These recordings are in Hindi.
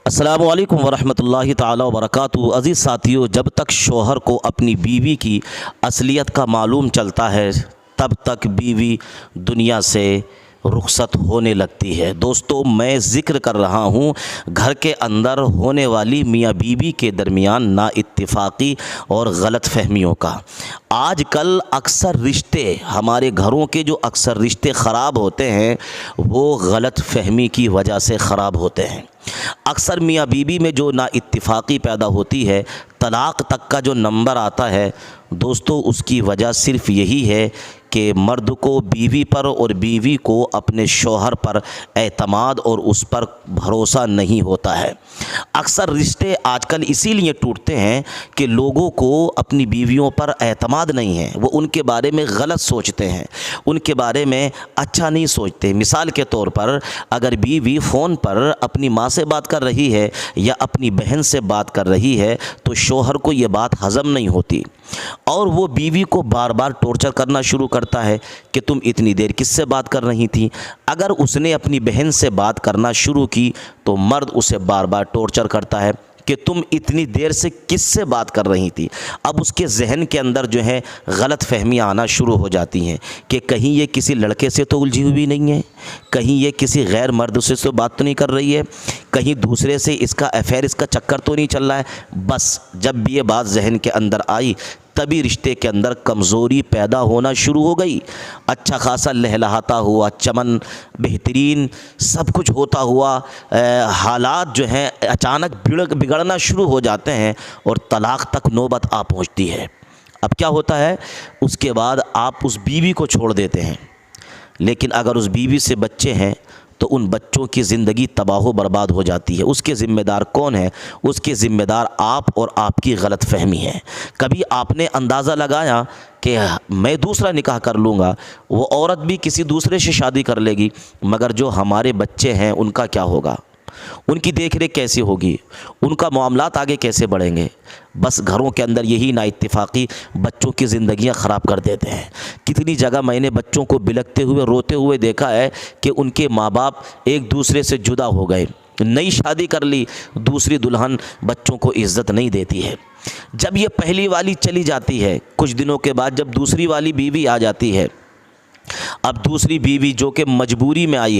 अस्सलामुअलैकुम वरहमतुल्लाहि ताला वबरकातुहू। अज़ीज़ साथियों, जब तक शौहर को अपनी बीवी की असलियत का मालूम चलता है तब तक बीवी दुनिया से रुखसत होने लगती है। दोस्तों, मैं ज़िक्र कर रहा हूँ घर के अंदर होने वाली मियाँ बीवी के दरमियान नाइत्तिफ़ाक़ी और गलत फहमियों का। आजकल अक्सर रिश्ते, हमारे घरों के जो अक्सर रिश्ते ख़राब होते हैं वो गलत फहमी की वजह से ख़राब होते हैं। अक्सर मियाँ बीवी में जो नाइत्तिफ़ाक़ी पैदा होती है, तलाक़ तक का जो नंबर आता है दोस्तों, उसकी वजह सिर्फ़ यही है कि मर्द को बीवी पर और बीवी को अपने शौहर पर एतमाद और उस पर भरोसा नहीं होता है। अक्सर रिश्ते आजकल इसीलिए टूटते हैं कि लोगों को अपनी बीवियों पर एतमाद नहीं है, वो उनके बारे में गलत सोचते हैं, उनके बारे में अच्छा नहीं सोचते। मिसाल के तौर पर अगर बीवी फ़ोन पर अपनी माँ से बात कर रही है या अपनी बहन से बात कर रही है तो शौहर को ये बात हज़म नहीं होती और वो बीवी को बार बार टॉर्चर करना शुरू करता है कि तुम इतनी देर किससे बात कर रही थी। अगर उसने अपनी बहन से बात करना शुरू की तो मर्द उसे बार बार टॉर्चर करता है कि तुम इतनी देर से किससे बात कर रही थी। अब उसके जहन के अंदर जो है गलत फहमियाँ आना शुरू हो जाती हैं कि कहीं ये किसी लड़के से तो उलझी हुई नहीं है, कहीं ये किसी गैर मर्द से तो बात तो नहीं कर रही है, कहीं दूसरे से इसका अफेयर, इसका चक्कर तो नहीं चल रहा है। बस जब भी ये बात जहन के अंदर आई तभी रिश्ते के अंदर कमज़ोरी पैदा होना शुरू हो गई। अच्छा खासा लहलहाता हुआ, चमन बेहतरीन सब कुछ होता हुआ हालात जो हैं अचानक बिगड़ना शुरू हो जाते हैं और तलाक़ तक नौबत आ पहुंचती है। अब क्या होता है, उसके बाद आप उस बीवी को छोड़ देते हैं, लेकिन अगर उस बीवी से बच्चे हैं तो उन बच्चों की ज़िंदगी तबाह बर्बाद हो जाती है। उसके ज़िम्मेदार कौन है? उसके ज़िम्मेदार आप और आपकी गलत फहमी है। कभी आपने अंदाज़ा लगाया कि मैं दूसरा निकाह कर लूँगा, वो औरत भी किसी दूसरे से शादी कर लेगी, मगर जो हमारे बच्चे हैं उनका क्या होगा? उनकी देख रेख कैसी होगी? उनका मामलात आगे कैसे बढ़ेंगे? बस घरों के अंदर यही नाइत्तिफ़ाक़ी बच्चों की ज़िंदगियां ख़राब कर देते हैं। कितनी जगह मैंने बच्चों को बिलखते हुए, रोते हुए देखा है कि उनके माँ बाप एक दूसरे से जुदा हो गए, नई शादी कर ली, दूसरी दुल्हन बच्चों को इज़्ज़त नहीं देती है। जब ये पहली वाली चली जाती है, कुछ दिनों के बाद जब दूसरी वाली बीवी आ जाती है, अब दूसरी बीवी जो कि मजबूरी में आई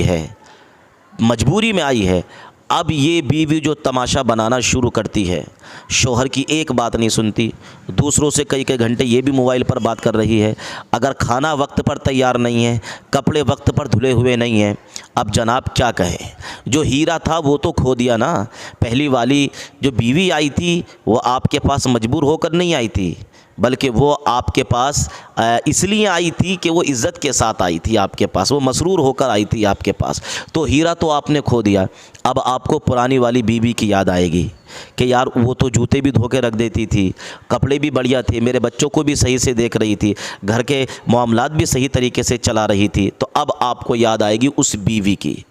है, अब ये बीवी जो तमाशा बनाना शुरू करती है, शौहर की एक बात नहीं सुनती, दूसरों से कई कई घंटे ये भी मोबाइल पर बात कर रही है। अगर खाना वक्त पर तैयार नहीं है, कपड़े वक्त पर धुले हुए नहीं हैं, अब जनाब क्या कहें? जो हीरा था वो तो खो दिया ना। पहली वाली जो बीवी आई थी वो आपके पास मजबूर होकर नहीं आई थी, बल्कि वो आपके पास इसलिए आई थी कि वो इज़्ज़त के साथ आई थी आपके पास, वो मसरूर होकर आई थी आपके पास। तो हीरा तो आपने खो दिया। अब आपको पुरानी वाली बीवी की याद आएगी कि यार वो तो जूते भी धो के रख देती थी, कपड़े भी बढ़िया थे, मेरे बच्चों को भी सही से देख रही थी, घर के मामलात भी सही तरीके से चला रही थी। तो अब आपको याद आएगी उस बीवी की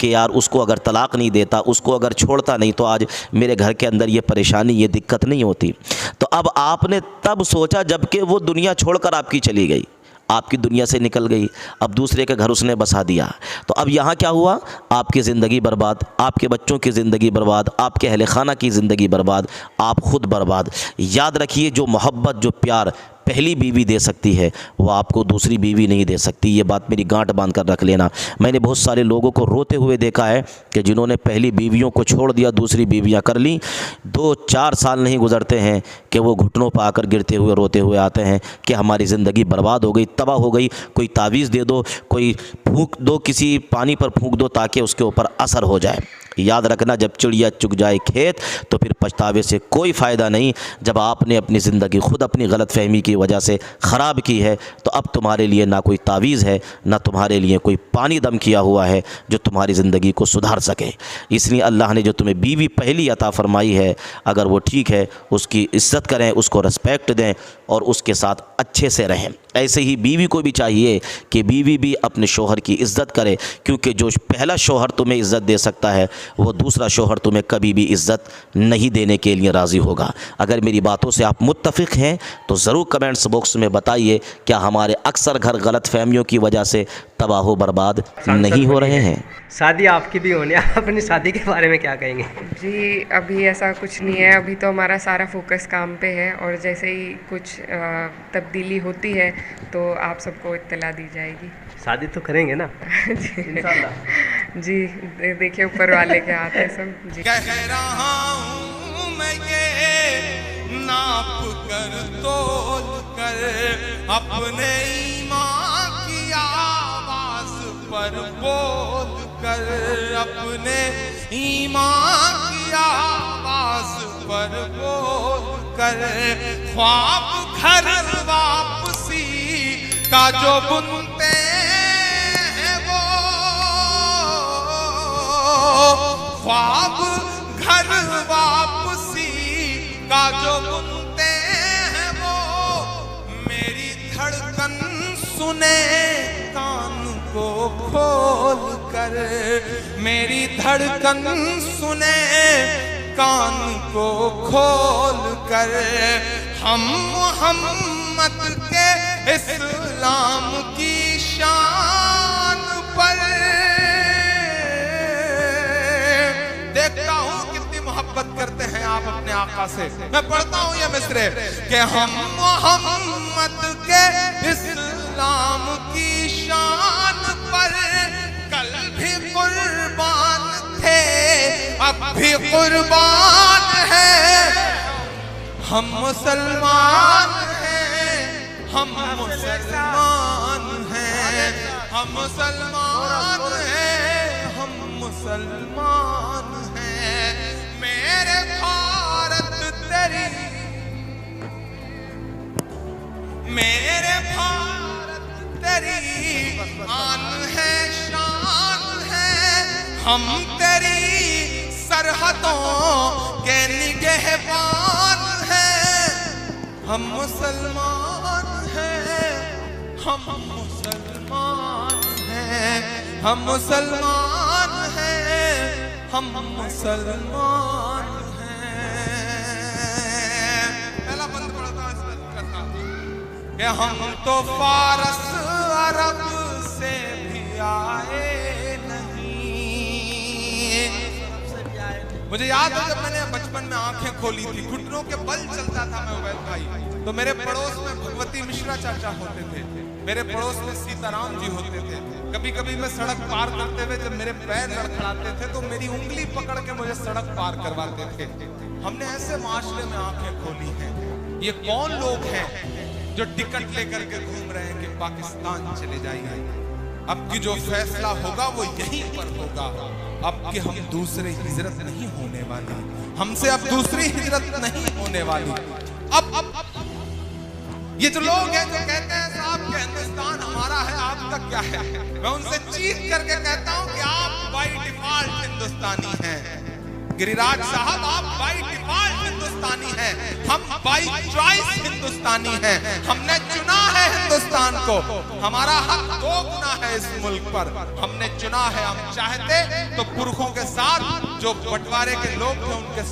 कि यार उसको अगर तलाक़ नहीं देता, उसको अगर छोड़ता नहीं तो आज मेरे घर के अंदर ये परेशानी, ये दिक्कत नहीं होती। तो अब आपने तब सोचा जबकि वो दुनिया छोड़कर आपकी चली गई, आपकी दुनिया से निकल गई, अब दूसरे के घर उसने बसा दिया। तो अब यहाँ क्या हुआ? आपकी ज़िंदगी बर्बाद, आपके बच्चों की ज़िंदगी बर्बाद, आपके अहले खाना की ज़िंदगी बर्बाद, आप ख़ुद बर्बाद। याद रखिए, जो मोहब्बत, जो प्यार पहली बीवी दे सकती है वो आपको दूसरी बीवी नहीं दे सकती। ये बात मेरी गांठ बांध कर रख लेना। मैंने बहुत सारे लोगों को रोते हुए देखा है कि जिन्होंने पहली बीवियों को छोड़ दिया, दूसरी बीवियां कर लीं, 2-4 साल नहीं गुजरते हैं कि वो घुटनों पर आकर गिरते हुए, रोते हुए आते हैं कि हमारी ज़िंदगी बर्बाद हो गई, तबाह हो गई। कोई तावीज़ दे दो, कोई फूंक दो, किसी पानी पर फूंक दो ताकि उसके ऊपर असर हो जाए। याद रखना, जब चिड़िया चुग जाए खेत तो फिर पछतावे से कोई फ़ायदा नहीं। जब आपने अपनी ज़िंदगी खुद अपनी गलत फहमी की वजह से ख़राब की है तो अब तुम्हारे लिए ना कोई तावीज़ है, ना तुम्हारे लिए कोई पानी दम किया हुआ है जो तुम्हारी ज़िंदगी को सुधार सके। इसलिए अल्लाह ने जो तुम्हें बीवी पहली अता फ़रमाई है, अगर वो ठीक है उसकी इज़्ज़त करें, उसको रिस्पेक्ट दें और उसके साथ अच्छे से रहें। ऐसे ही बीवी को भी चाहिए कि बीवी भी अपने शौहर की इज़्ज़त करे, क्योंकि जो पहला शौहर तुम्हें इज़्ज़त दे सकता है वो दूसरा शौहर तुम्हें कभी भी इज़्ज़त नहीं देने के लिए राज़ी होगा। अगर मेरी बातों से आप मुत्तफ़िक़ हैं तो ज़रूर कमेंट्स बॉक्स में बताइए, क्या हमारे अक्सर घर गलत फहमियों की वजह से तबाह व बर्बाद नहीं हो रहे हैं? शादी आपकी भी होनी है, आप अपनी शादी के बारे में क्या कहेंगे? जी, अभी ऐसा कुछ नहीं है। अभी तो हमारा सारा फोकस काम पे है और जैसे ही कुछ तब्दीली होती है तो आप सबको इत्तला दी जाएगी। शादी तो करेंगे ना? इंशाल्लाह। जी, देखिए ऊपर वाले के हाथ है सब। जी, कह रहा हूँ मैं ये नाप कर तोल कर अपने ईमान की आवाज़ पर बोल कर, अपने ईमान की आवाज़ पर बोल कर, ख्वाब घर वापसी का जो बुनते हैं वो, ख्वाब घर वापसी का जो बुनते हैं वो, मेरी धड़कन सुने कान को खोल कर, मेरी धड़कन सुने कान को खोल कर, हम मोहम्मद के इस्लाम की शान पर। देखता हूँ कितनी मोहब्बत करते हैं आप अपने आका से। मैं पढ़ता हूँ ये मिसरे कि हम मोहम्मद के इस्लाम की शान पर कल भी कुर्बान थे, अब भी कुर्बान है। हम मुसलमान हैं, हम मुसलमान हैं, हम मुसलमान हैं, हम मुसलमान हैं। मेरे भारत तेरी, मेरे भारत तेरी आन है, शान है। हम तेरी सरहदों के निगहबान हैं। हम मुसलमान हैं, हम मुसलमान हैं, हम मुसलमान हैं, हम मुसलमान हैं। पहला बंद पढ़ता हूं कि हम तो फारस अरब से भी आए नहीं। मुझे याद है जब मैंने बचपन में आंखें खोली थी, घुटनों के बल चलता था मैं उबैद भाई, तो मेरे पड़ोस में भगवती मिश्रा चाचा होते थे, मेरे पड़ोस में सीताराम जी होते थे। कभी कभी मैं सड़क पार करते हुए जब मेरे पैर लड़खड़ाते थे तो मेरी उंगली पकड़ के मुझे सड़क पार करवाते थे। हमने ऐसे माशरे में आंखें खोली हैं। ये कौन लोग हैं जो टिकट लेकर के घूम रहे हैं कि पाकिस्तान चले जाइए? अब की जो फैसला होगा वो यहीं पर होगा। अब कि हम दूसरी हिजरत नहीं होने वाली, हमसे अब दूसरी हिजरत नहीं होने वाली। अब ये जो लोग हैं जो कहते हैं साहब कि हिंदुस्तान हमारा है, आपका क्या है, मैं उनसे चीख करके कहता हूं कि आप बाय डिफॉल्ट हिंदुस्तानी हैं। गिरिराज साहब, आप बाय डिफॉल्ट हिंदुस्तानी हैं, हम बाय चॉइस हिंदुस्तानी हैं। हमने चुना है हिंदुस्तान को, हमारा हक 2 गुना है इस मुल्क पर। हमने चुना है, हम चाहते तो पुरखों के साथ जो बंटवारे के लोग थे उनके साथ